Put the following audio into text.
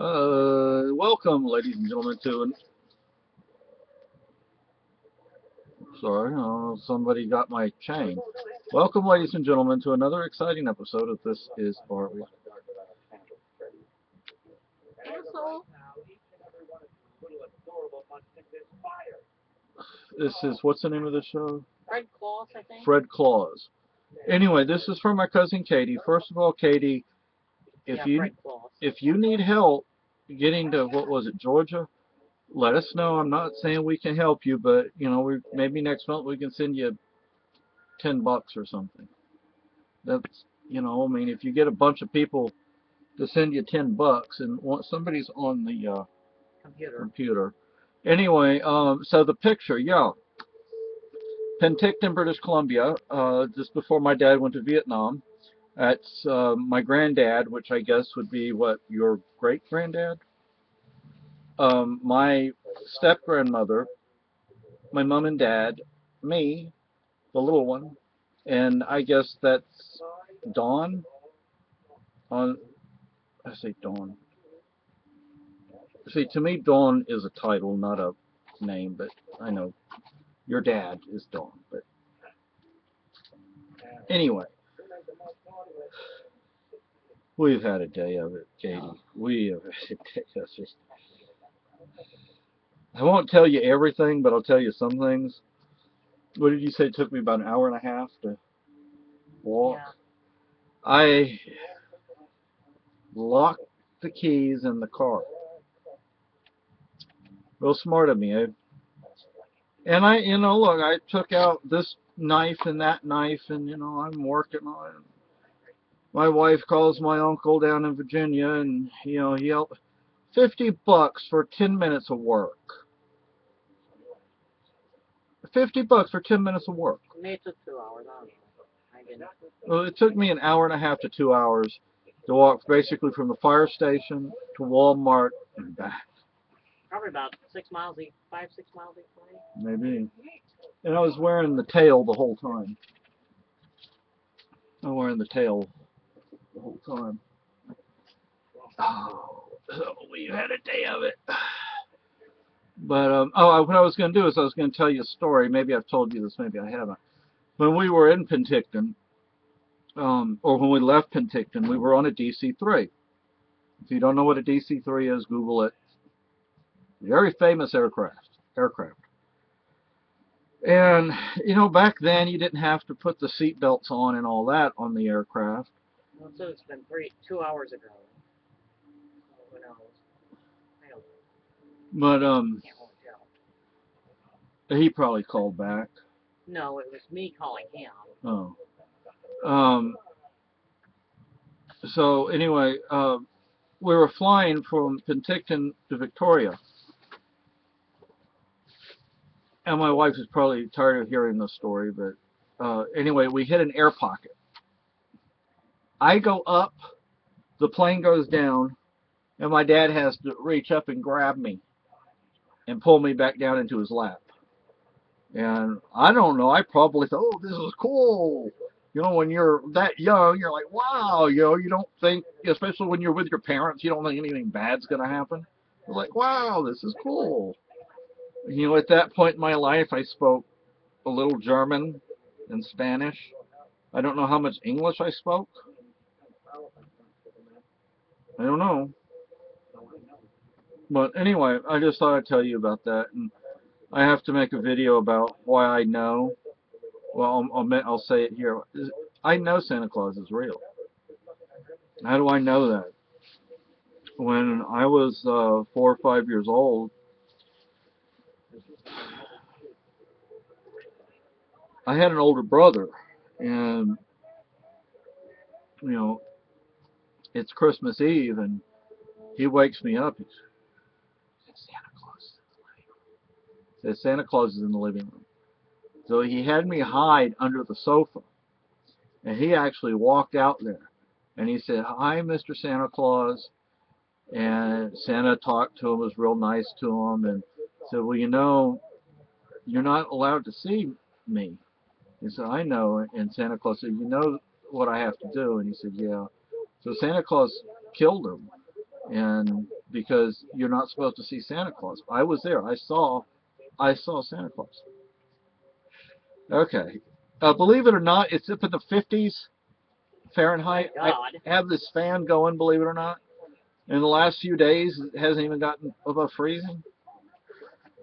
Welcome, ladies and gentlemen, to sorry, somebody got my chain. Welcome, ladies and gentlemen, to another exciting episode of This Is Our Life. Asshole. This is what's the name of the show? Red Claws, I think. Fred Claus. Anyway, this is for my cousin Katie. First of all, Katie, if Yeah, you Fred Claus. if you need help getting to what was it, Georgia, let us know. I'm not saying we can help you, but we maybe next month we can send you $10 or something. That's I mean, if you get a bunch of people to send you $10 and somebody's on the computer. Anyway, so the picture, yeah, Penticton, British Columbia, just before my dad went to Vietnam. That's my granddad, which I guess would be what, your great granddad. My step grandmother, my mom and dad, me, the little one, and I guess that's Dawn. On I say Dawn. See, to me, Dawn is a title, not a name, but I know your dad is Dawn. But anyway, we've had a day of it, Katie. We have had a day of it. I won't tell you everything, but I'll tell you some things. What did you say? It took me about an hour and a half to walk. Yeah. I locked the keys in the car. Real smart of me, eh? And look, I took out this knife and that knife, and I'm working on it. My wife calls my uncle down in Virginia, and he helped. $50 for 10 minutes of work. $50 for 10 minutes of work. For me, it took 2 hours. I don't know. I didn't. Well, it took me an hour and a half to 2 hours to walk basically from the fire station to Walmart and back. Probably about 6 miles each, 5, 6 miles each way. Maybe. And I was wearing the tail the whole time. I'm wearing the tail the whole time. Oh, so we had a day of it. But what I was going to do is I was going to tell you a story. Maybe I've told you this, maybe I haven't. When we were in Penticton, or when we left Penticton, we were on a DC-3. If you don't know what a DC-3 is, Google it. Very famous aircraft. And back then you didn't have to put the seat belts on and all that on the aircraft. Well, so it's been 2 hours ago. Who knows? I don't But can't really tell. he probably called back. No, it was me calling him. Oh. So anyway, we were flying from Penticton to Victoria. And my wife is probably tired of hearing this story, but anyway, we hit an air pocket. I go up, the plane goes down, and my dad has to reach up and grab me and pull me back down into his lap. And I don't know, I probably thought, oh, this is cool. When you're that young, you're like, wow, you don't think, especially when you're with your parents, you don't think anything bad's going to happen. You're like, wow, this is cool. At that point in my life, I spoke a little German and Spanish. I don't know how much English I spoke. I don't know. But anyway, I just thought I'd tell you about that. And I have to make a video about why I know. Well, I'll say it here. I know Santa Claus is real. How do I know that? When I was 4 or 5 years old, I had an older brother, and it's Christmas Eve, and he wakes me up. He says, Santa Claus is in the living room. So he had me hide under the sofa, and he actually walked out there, and he said, hi, Mr. Santa Claus. And Santa talked to him, was real nice to him, and said, well, you're not allowed to see me. He said, I know. And Santa Claus said, you know what I have to do? And he said, yeah. So Santa Claus killed him. And because you're not supposed to see Santa Claus. I was there. I saw Santa Claus. Okay. Believe it or not, it's up in the 50s Fahrenheit. God. I have this fan going, believe it or not. In the last few days, it hasn't even gotten above freezing.